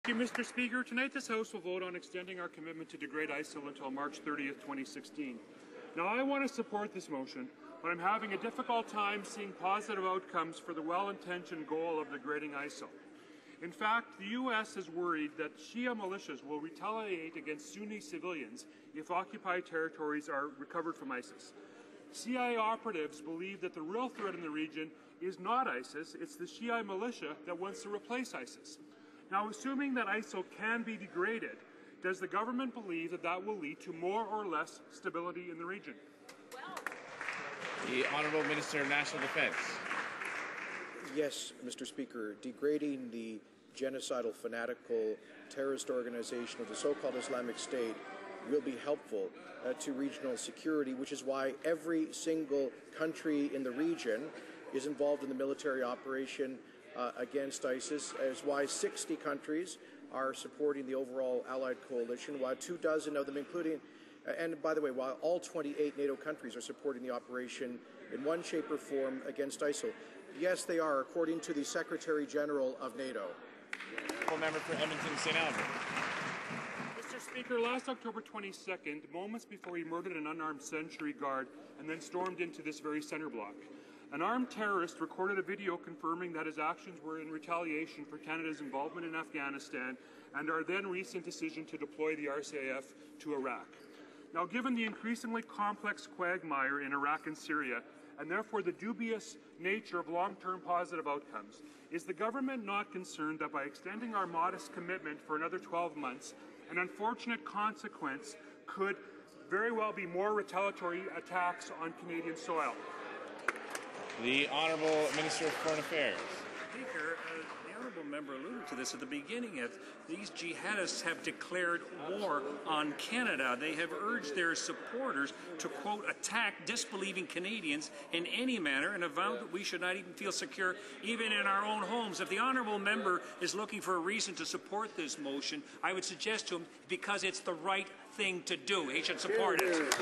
Thank you, Mr. Speaker. Tonight this House will vote on extending our commitment to degrade ISIL until March 30th, 2016. Now, I want to support this motion, but I'm having a difficult time seeing positive outcomes for the well-intentioned goal of degrading ISIL. In fact, the U.S. is worried that Shia militias will retaliate against Sunni civilians if occupied territories are recovered from ISIS. CIA operatives believe that the real threat in the region is not ISIS, it's the Shia militia that wants to replace ISIS. Now, assuming that ISIL can be degraded, does the government believe that that will lead to more or less stability in the region? The Honourable Minister of National Defence. Yes, Mr. Speaker. Degrading the genocidal, fanatical terrorist organization of the so-called Islamic State will be helpful to regional security, which is why every single country in the region is involved in the military operation against ISIS, as why 60 countries are supporting the overall Allied coalition, while 24 of them, including, and by the way, while all 28 NATO countries are supporting the operation in one shape or form against ISIL. Yes, they are, according to the Secretary General of NATO. Member for Edmonton, St. Albert. Mr. Speaker, last October 22nd, moments before he murdered an unarmed sentry guard and then stormed into this very centre block, an armed terrorist recorded a video confirming that his actions were in retaliation for Canada's involvement in Afghanistan and our then recent decision to deploy the RCAF to Iraq. Now, given the increasingly complex quagmire in Iraq and Syria, and therefore the dubious nature of long-term positive outcomes, is the government not concerned that by extending our modest commitment for another 12 months, an unfortunate consequence could very well be more retaliatory attacks on Canadian soil? The Honourable Minister of Foreign Affairs. Speaker, the Honourable Member alluded to this at the beginning. These jihadists have declared war on Canada. They have urged their supporters to, quote, attack disbelieving Canadians in any manner and have vowed that we should not even feel secure even in our own homes. If the Honourable Member is looking for a reason to support this motion, I would suggest to him because it's the right thing to do. He should support it.